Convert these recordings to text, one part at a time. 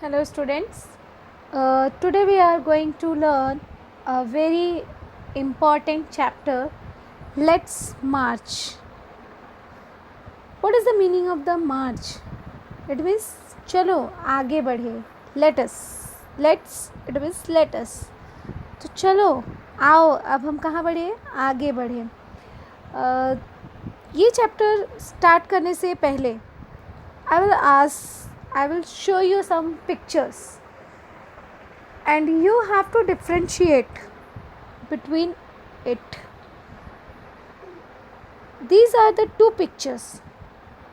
Hello students. Today we are going to learn a very important chapter. Let's march. What is the meaning of the march? It means चलो आगे बढ़े. Let us. It means let us. तो चलो आओ अब हम कहाँ बढ़े? आगे बढ़े. ये चैप्टर स्टार्ट करने से पहले I will show you some pictures and you have to differentiate between it. These are the two pictures.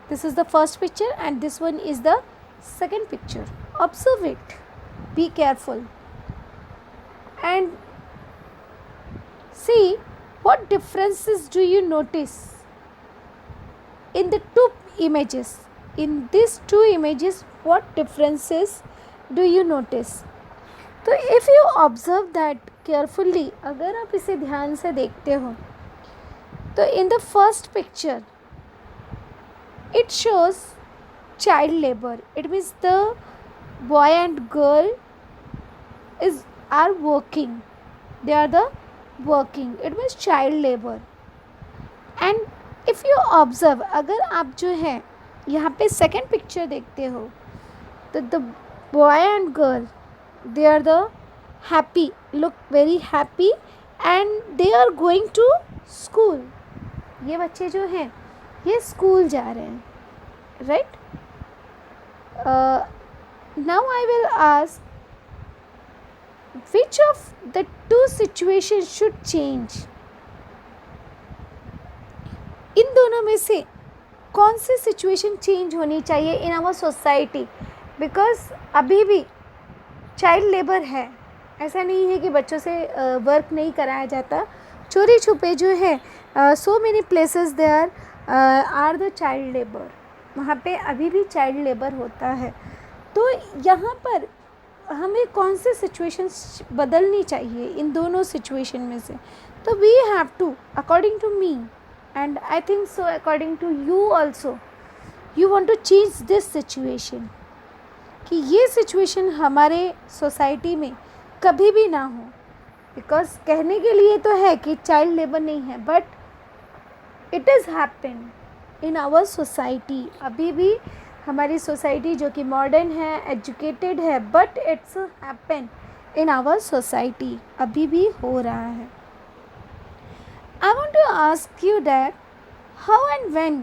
This is the first picture and this one is the second picture. Observe it. Be careful and see what differences do you notice in the two images. In these two images, what differences do you notice? तो if you observe that carefully, अगर आप इसे ध्यान से देखते हो तो in the first picture it shows child labor. It means the boy and girl are working. They are the working. It means child labor. And if you observe, अगर आप जो है यहाँ पे सेकेंड पिक्चर देखते हो तो the boy and girl they are the happy, look very happy and they are going to school. ये बच्चे जो हैं ये स्कूल जा रहे हैं, right. Now I will ask which of the two situation should change. इन दोनों में से कौन सी सिचुएशन चेंज होनी चाहिए इन आवर सोसाइटी. बिकॉज अभी भी चाइल्ड लेबर है. ऐसा नहीं है कि बच्चों से वर्क नहीं कराया जाता. चोरी छुपे जो है so many places there are the child labour. वहाँ पे अभी भी चाइल्ड लेबर होता है. तो यहाँ पर हमें कौन से सिचुएशन बदलनी चाहिए इन दोनों सिचुएशन में से. तो we have to, according to me and I think so according to you also, you want to change this situation कि ये situation हमारे सोसाइटी में कभी भी ना हो. बिकॉज कहने के लिए तो है कि चाइल्ड लेबर नहीं है, but it is happen in our society. अभी भी हमारी सोसाइटी जो कि मॉडर्न है, एजुकेटेड है, but it's happen in our society. अभी भी हो रहा है. I want to ask you that how and when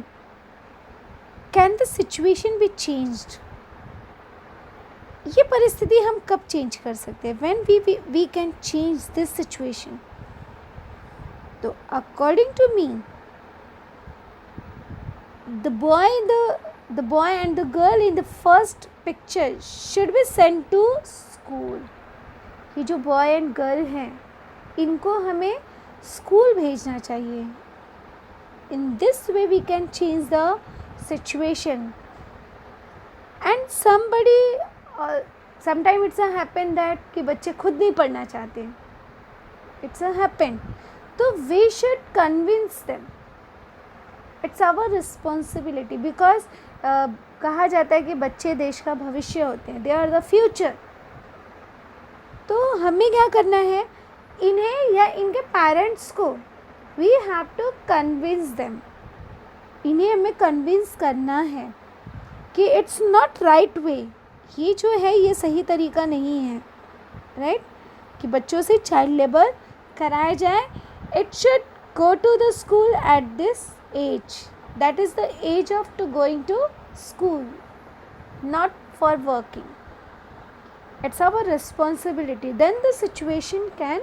can the situation be changed? ये परिस्थिति हम कब चेंज कर सकते हैं? When we can change this situation? तो according to me, the boy and the girl in the first picture should be sent to school. ये जो boy and girl हैं इनको हमें स्कूल भेजना चाहिए. In this way we can change the situation. And sometime it's a happen that कि बच्चे खुद नहीं पढ़ना चाहते. It's a happen. तो we should convince them. It's our responsibility. Because कहा जाता है कि बच्चे देश का भविष्य होते हैं. They are the future. तो हमें क्या करना है, इन्हें या इनके पेरेंट्स को we have to convince them. इन्हें हमें कन्विंस करना है कि इट्स नॉट राइट वे. ये जो है ये सही तरीका नहीं है, राइट कि बच्चों से चाइल्ड लेबर कराया जाए. It should go to the school at this age. That is the age of to going to school, not for working. It's our responsibility. Then the situation can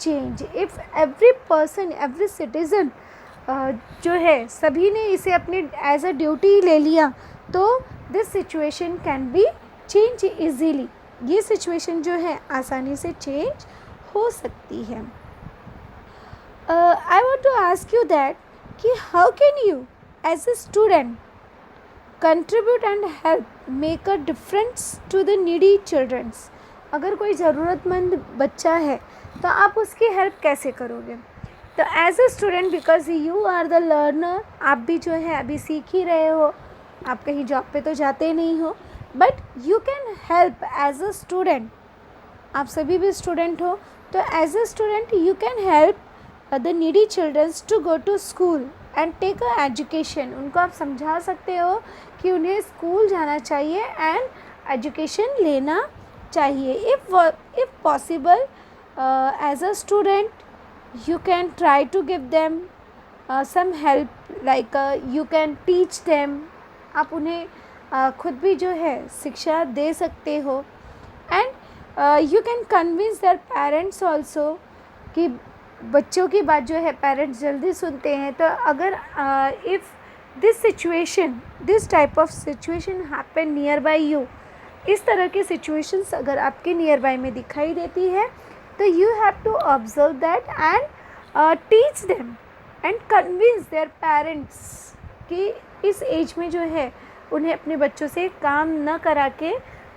change. If every person, every citizen जो है सभी ने इसे अपनी as a duty ले लिया तो this situation can be change easily. ये सिचुएशन जो है आसानी से चेंज हो सकती है. I want to ask you that कि how can you as a student contribute and help make a difference to the needy childrens. अगर कोई ज़रूरतमंद बच्चा है तो आप उसकी हेल्प कैसे करोगे. तो as a student, because you are the learner, आप भी जो है अभी सीख ही रहे हो, आप कहीं जॉब पे तो जाते नहीं हो, but you can help as a student, आप सभी भी स्टूडेंट हो, तो as a student you can help the needy childrens to go to school and take a education. उनको आप समझा सकते हो कि उन्हें स्कूल जाना चाहिए एंड एजुकेशन लेना चाहिए। If possible as a student you can try to give them some help, like you can teach them, आप उन्हें खुद भी जो है शिक्षा दे सकते हो। And you can convince their parents also, कि बच्चों की बात जो है पेरेंट्स जल्दी सुनते हैं। तो अगर if this type of situation happen near by you, इस तरह की सिचुएशंस अगर आपके नियर बाई में दिखाई देती है, तो you have to observe that and teach them and convince their parents कि इस एज में जो है उन्हें अपने बच्चों से काम न करा के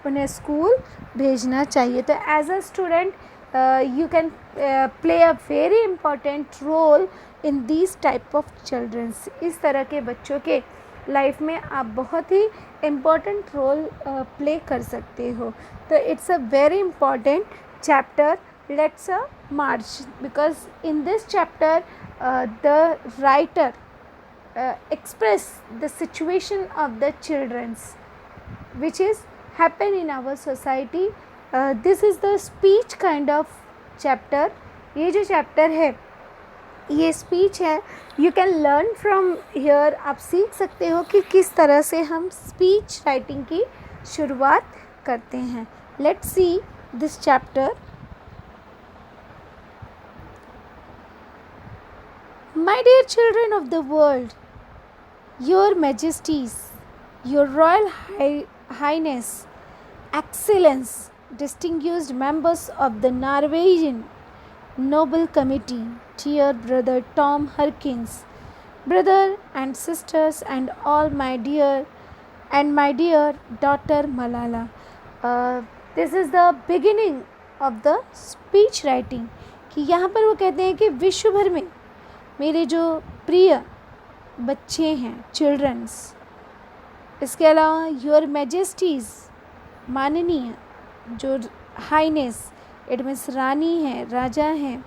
उन्हें स्कूल भेजना चाहिए। तो as a student you can play a very important role in these type of childrens। इस तरह के बच्चों के लाइफ में आप बहुत ही इम्पॉर्टेंट रोल प्ले कर सकते हो। तो it's a very important chapter, let's March, because in this chapter the writer express the situation of the childrens which is happen in our society। This is the speech kind of chapter. ये जो chapter है ये speech है, you can learn from here. आप सीख सकते हो कि किस तरह से हम स्पीच राइटिंग की शुरुआत करते हैं। Let's see this chapter. My dear children of the world, your majesties, your royal highness, excellence, distinguished members of the Norwegian Nobel Committee, dear brother Tom Harkins, brother and sisters, and all my dear daughter Malala। This is the beginning of the speech writing। कि यहाँ पर वो कहते हैं कि विश्व भर में मेरे जो प्रिय बच्चे हैं, चिल्ड्रंस, इसके अलावा योर मैजेस्टीज़, माननीय, जो हाइनेस इट मीन्स रानी है, राजा हैं,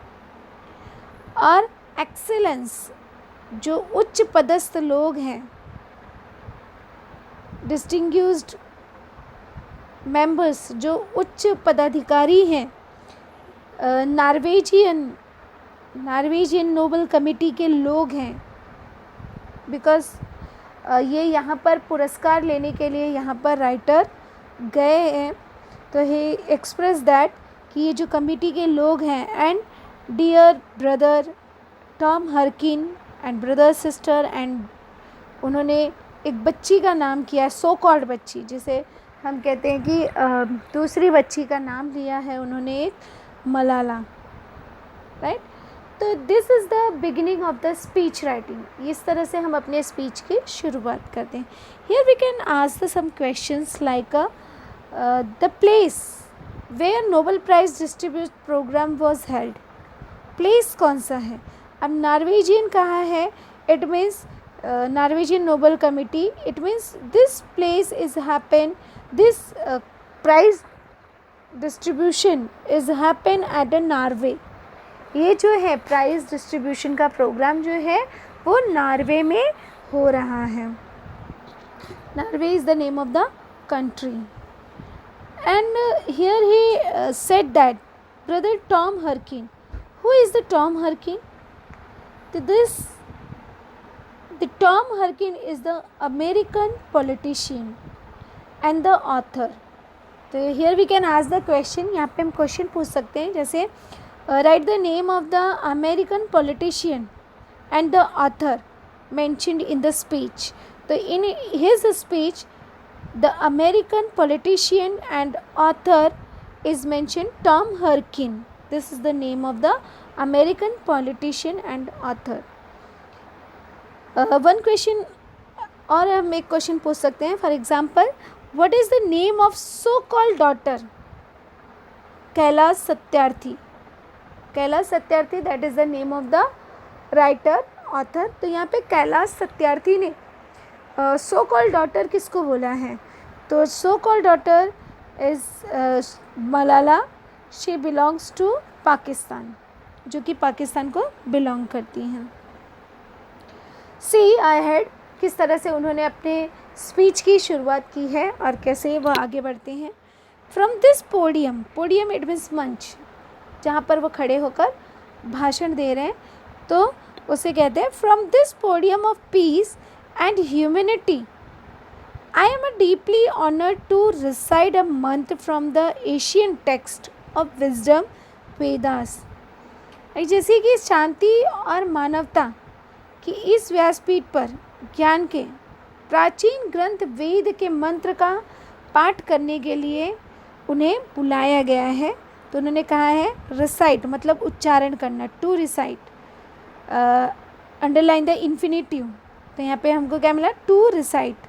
और एक्सीलेंस जो उच्च पदस्थ लोग हैं, डिस्टिंग्विश्ड मेंबर्स जो उच्च पदाधिकारी हैं, नॉर्वेजियन नोबल कमेटी के लोग हैं। बिकॉज ये यहाँ पर पुरस्कार लेने के लिए यहाँ पर राइटर गए हैं, तो ही एक्सप्रेस दैट कि ये जो कमिटी के लोग हैं, and dear brother Tom Harkin and brother sister, and उन्होंने एक बच्ची का नाम किया है, सो कॉल्ड बच्ची, जिसे हम कहते हैं कि दूसरी बच्ची का नाम लिया है उन्होंने, एक मलाला, राइट। तो this is the beginning of the speech writing. इस तरह से हम अपने स्पीच की शुरुआत करते हैं। Here we can ask some questions like the place where Nobel Prize distribute program was held। place कौन सा है? अब नॉर्वेजियन कहा है, it means Norwegian Nobel committee, it means this place is happen, this prize distribution is happen at a Norway। ये जो है prize distribution का प्रोग्राम जो है वो नॉर्वे में हो रहा है। Norway is the name of the country. And here he said that brother Tom Harkin, who is the Tom Harkin? The Tom Harkin is the American politician and the author। तो here we can ask the question, यहाँ पे हम question पूछ सकते हैं, जैसे write the name of the American politician and the author mentioned in the speech। तो in his speech the American politician and author is mentioned Tom Harkin। This is the name of the American politician and author। One question, और हम एक question पूछ सकते हैं, for example what is the name of so called daughter Kailash Satyarthi. Kailash Satyarthi that is the name of the writer author. तो यहाँ पे कैलाश सत्यार्थी ने सो कॉल्ड डॉटर किसको बोला है? तो so called daughter is Malala, she belongs to Pakistan, जो कि पाकिस्तान को बिलोंग करती हैं। सी आई हैड, किस तरह से उन्होंने अपने स्पीच की शुरुआत की है और कैसे वह आगे बढ़ते हैं। From this podium, podium it means मंच, जहाँ पर वो खड़े होकर भाषण दे रहे हैं, तो उसे कहते हैं from this podium of peace and humanity I am deeply honored to recite a month from the ancient text of wisdom Vedas। जैसे कि शांति और मानवता की इस व्यासपीठ पर ज्ञान के प्राचीन ग्रंथ वेद के मंत्र का पाठ करने के लिए उन्हें बुलाया गया है। तो उन्होंने कहा है रिसाइट मतलब उच्चारण करना, to recite, underline the infinitive. तो यहाँ पे हमको क्या मिला, टू रिसाइट।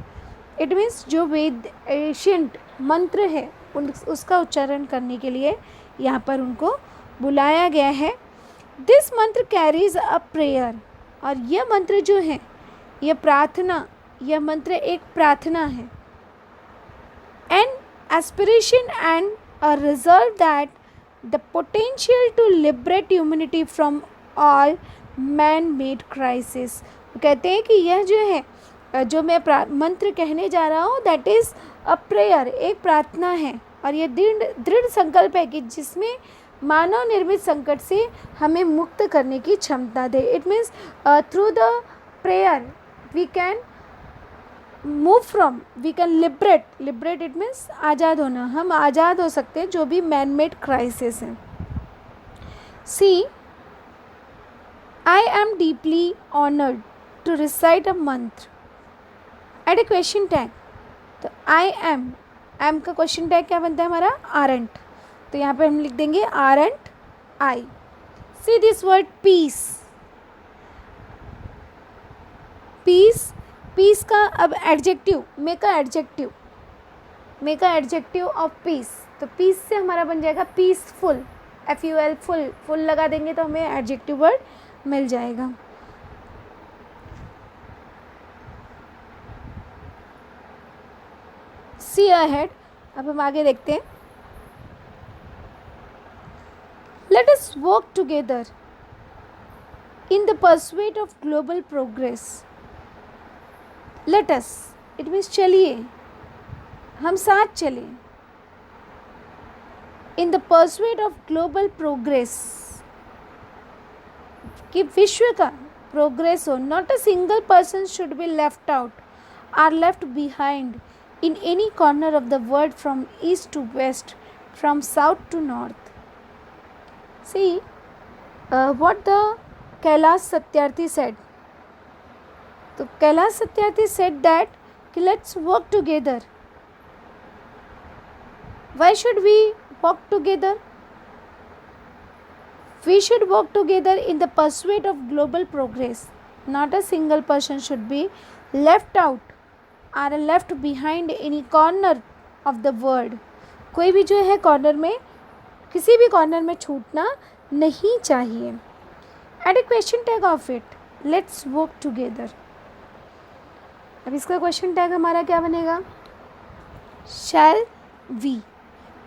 इट मीन्स जो वेद एशियंट मंत्र है उसका उच्चारण करने के लिए यहाँ पर उनको बुलाया गया है। दिस मंत्र कैरीज अ प्रेयर, और यह मंत्र जो है यह प्रार्थना, यह मंत्र एक प्रार्थना है। An aspiration and a resolve that the potential to liberate humanity from all man made crisis. कहते हैं कि यह जो है, जो मैं मंत्र कहने जा रहा हूँ, दैट इज़ अ प्रेयर, एक प्रार्थना है, और ये दृढ़ संकल्प है कि जिसमें मानव निर्मित संकट से हमें मुक्त करने की क्षमता दे। It means through the prayer we can move from, we can liberate it means आज़ाद होना, हम आज़ाद हो सकते हैं जो भी मैन मेड क्राइसिस है। See I am deeply honoured to recite a mantra add a question tag. तो आई एम का क्वेश्चन टैग क्या बनता है हमारा, आरंट। तो यहाँ पे हम लिख देंगे aren't I. See this word peace, peace, peace का अब adjective, make a adjective of peace. तो पीस से हमारा बन जाएगा पीसफुल, FUL, फुल लगा देंगे तो हमें एडजेक्टिव वर्ड मिल जाएगा। सी अहेड, अब हम आगे देखते हैं। Let us work together in the pursuit of global progress. Let us it means चलिए, हम साथ चलें। In the pursuit of global progress, कि विश्व का प्रोग्रेस हो। Not a single person should be left out or left behind in any corner of the world, from east to west, from south to north. See what the Kailash Satyarthi said. So Kailash Satyarthi said that let's work together. Why should we work together? We should work together in the pursuit of global progress. Not a single person should be left out or left behind any corner of the world. कोई भी जो है corner में, किसी भी corner में छूटना नहीं चाहिए। Add a question tag of it, let's work together. अब इसका क्वेश्चन टैग हमारा क्या बनेगा, शैल वी।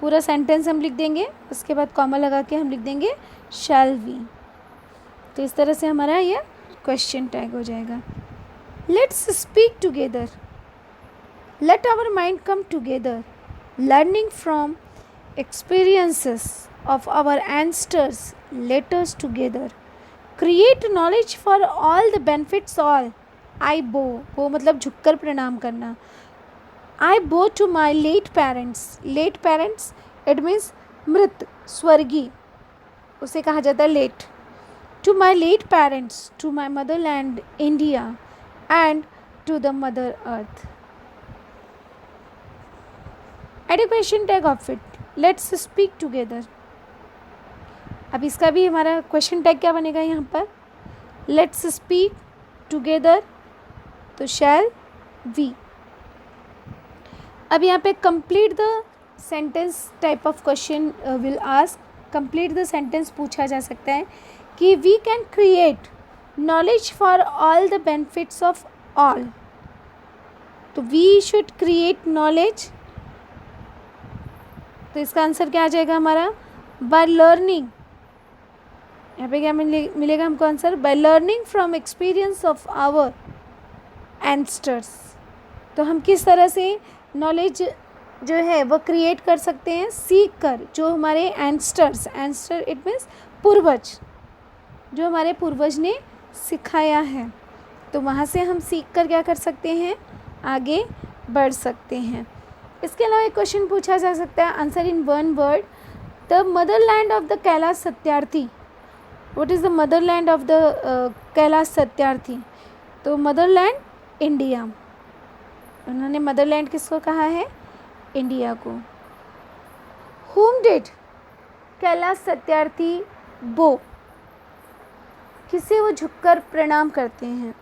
पूरा सेंटेंस हम लिख देंगे, उसके बाद कॉमा लगा के हम लिख देंगे शैल वी। तो इस तरह से हमारा ये क्वेश्चन टैग हो जाएगा। Let's speak together, let our mind come together, learning from experiences of our ancestors, let us together create knowledge for all the benefits all। I bow मतलब झुककर प्रणाम करना। I bow to my late parents it means मृत, स्वर्गीय, उसे कहा जाता है late. to my late parents, to my motherland India and to the mother earth। Add a question tag of it, let's speak together। अब इसका भी हमारा क्वेश्चन टैग क्या बनेगा यहाँ पर, लेट्स स्पीक टुगेदर, तो शैल वी। अब यहाँ पे complete the sentence type of question will ask, complete the sentence पूछा जा सकता है कि we can create knowledge for all the benefits of all. तो वी शुड क्रिएट नॉलेज तो इसका आंसर क्या आ जाएगा हमारा? By learning. यहाँ पे क्या मिलेगा हमको answer? By learning from experience of our ancestors. तो हम किस तरह से नॉलेज जो है वो क्रिएट कर सकते हैं? सीख कर, जो हमारे एंस्टर्स, एंस्टर इट मीन्स पूर्वज, जो हमारे पूर्वज ने सिखाया है, तो वहाँ से हम सीख कर क्या कर सकते हैं? आगे बढ़ सकते हैं। इसके अलावा एक क्वेश्चन पूछा जा सकता है, answer in one word, the Motherland of the Kailash Satyarthi. What is the Motherland of the Kailash Satyarthi? तो मदरलैंड इंडिया। उन्होंने मदरलैंड किसको कहा है? इंडिया को। whom did कैलाश सत्यार्थी बो? किसे वो झुककर प्रणाम करते हैं?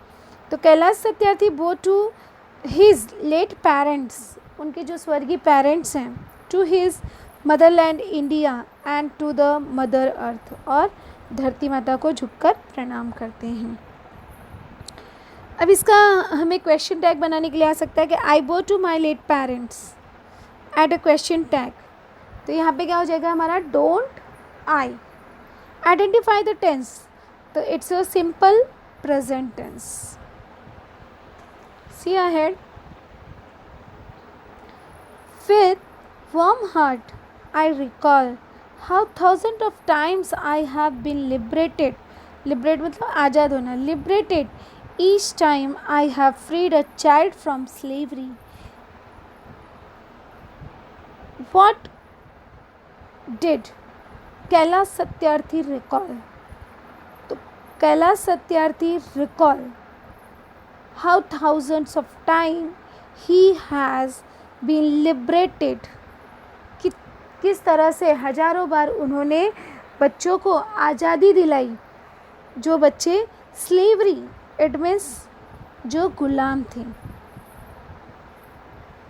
तो कैलाश सत्यार्थी बो टू हिज लेट पेरेंट्स, उनके जो स्वर्गीय पेरेंट्स हैं, to his motherland India and to the mother earth, और धरती माता को झुककर प्रणाम करते हैं। अब इसका हमें क्वेश्चन टैग बनाने के लिए आ सकता है कि I bow to my late parents, add a question tag. तो यहाँ पे क्या हो जाएगा हमारा? Don't I. Identify the tense, तो it's a simple present tense. See ahead. With warm heart, I recall how thousands of times I have been liberated. Liberate मतलब आज़ाद होना. Liberated each time I have freed a child from slavery. What did Kailash Satyarthi recall? तो Kailash Satyarthi recall how thousands of times he has been liberated, कि किस तरह से हजारों बार उन्होंने बच्चों को आज़ादी दिलाई, जो बच्चे स्लेवरी इट मीन्स जो गुलाम थे।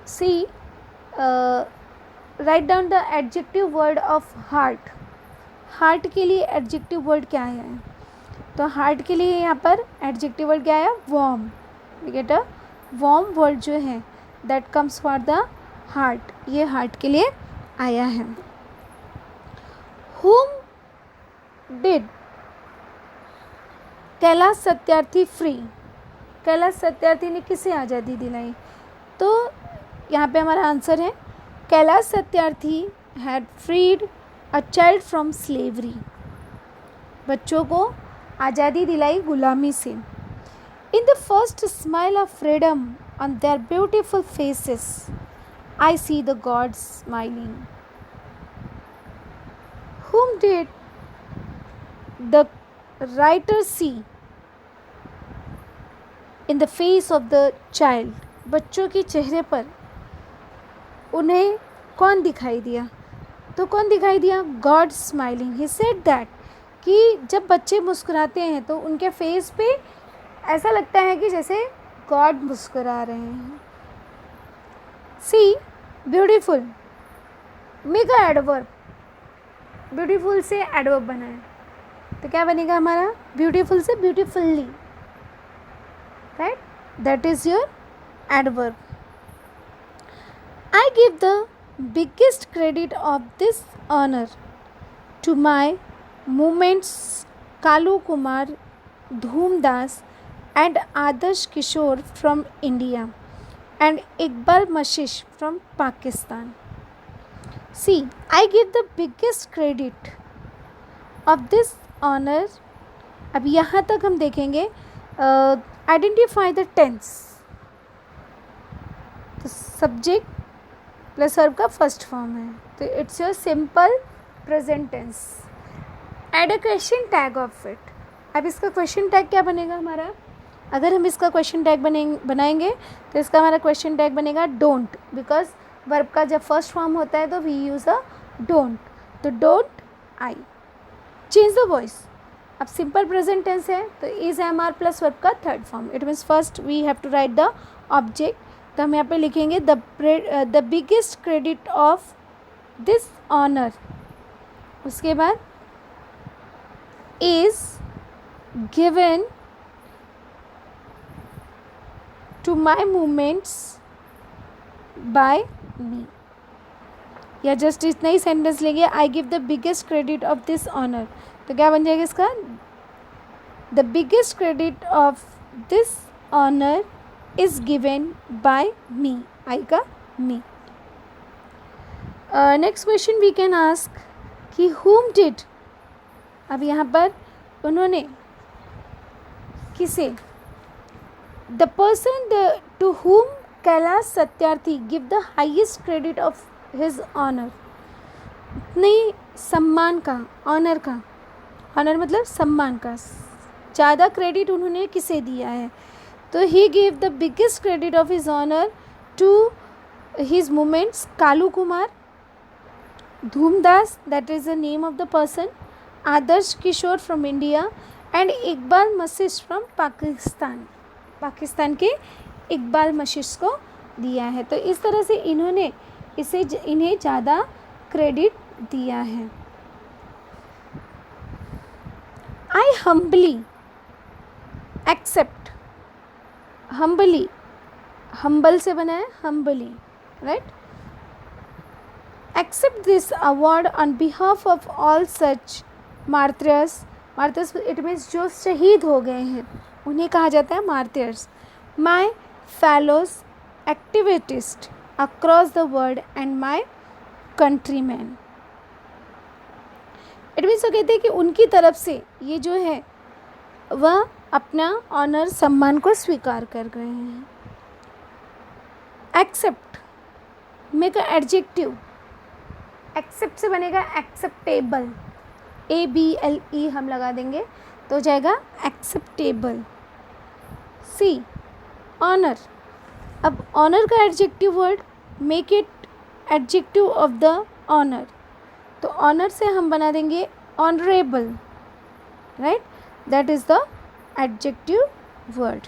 See write down the adjective word of heart. Heart के लिए एडजेक्टिव वर्ड क्या है? तो हार्ट के लिए यहाँ पर एडजेक्टिव वर्ड क्या है? Warm. We get a warm word जो है that comes for the heart, ये हार्ट के लिए आया है। whom did Kailash Satyarthi free? Kailash Satyarthi ने किसे आज़ादी दिलाई? तो यहाँ पे हमारा आंसर है Kailash Satyarthi had freed a child from slavery, बच्चों को आज़ादी दिलाई गुलामी से। In the first smile of freedom on their beautiful faces, I see the gods smiling. Whom did the writer see in the face of the child? बच्चों के चेहरे पर उन्हें कौन दिखाई दिया? तो कौन दिखाई दिया? God smiling. He said that कि जब बच्चे मुस्कुराते हैं तो उनके फेस पे ऐसा लगता है कि जैसे गॉड मुस्कुरा रहे हैं। See beautiful, make a adverb. Beautiful से एडवर्ब बना है तो क्या बनेगा हमारा? ब्यूटीफुल से beautifully, right? That is your adverb. I give the biggest credit of this honour to my moments Kalu Kumar Dhumdas and Adarsh Kishore from India and Iqbal Mashish from Pakistan. See, I give the biggest credit of this honor. अब यहाँ तक हम देखेंगे identify the tense, तो subject plus verb का first form है, तो it's your simple present tense. Add a question tag of it. अब इसका क्वेश्चन टैग क्या बनेगा हमारा? अगर हम इसका क्वेश्चन टैग बनाएंगे तो इसका हमारा क्वेश्चन टैग बनेगा डोंट, बिकॉज वर्ब का जब फर्स्ट फॉर्म होता है तो वी यूज़ अ डोंट। तो don't I. Change the voice. अब सिंपल प्रेजेंट टेंस है तो is am are plus verb का third form. It means first we have to write the object, तो हम यहाँ पे लिखेंगे the biggest credit of this honour. उसके बाद is given to my movements by me. या जस्ट इतना ही सेंटेंस लेंगे, I give the biggest credit of this honour, तो क्या बन जाएगा इसका, the biggest credit of this honour is given by me, I का me. Next question we can ask कि whom did, अब यहाँ पर उन्होंने किसे, the person to whom Kailash Satyarthi give the highest credit of his honour, उतने सम्मान का, ऑनर का, ऑनर मतलब सम्मान का ज़्यादा क्रेडिट उन्होंने किसे दिया है, तो he give the biggest credit of his honour to his moments Kalu Kumar, Dhumdas, that is the name of the person, Adarsh Kishore from India and Iqbal Masih from Pakistan, Pakistan के इकबाल मशीश को दिया है। तो इस तरह से इन्होंने इन्हें ज़्यादा क्रेडिट दिया है। I humbly accept, humbly, humble से बना है humbly, right, accept this award on behalf of all such martyrs, martyrs it means जो शहीद हो गए हैं उन्हें कहा जाता है martyrs, my fellows activists across the world and my countrymen, it means वो कहते हैं कि उनकी तरफ से ये जो है वह अपना ऑनर सम्मान को स्वीकार कर गए हैं। accept make a adjective, accept से बनेगा एक्सेप्टेबल, ABLE हम लगा देंगे तो हो जाएगा एक्सेप्टेबल। सी ऑनर, अब ऑनर का adjective word, make it adjective of the honour, तो ऑनर से हम बना देंगे honourable, right, that is the adjective word.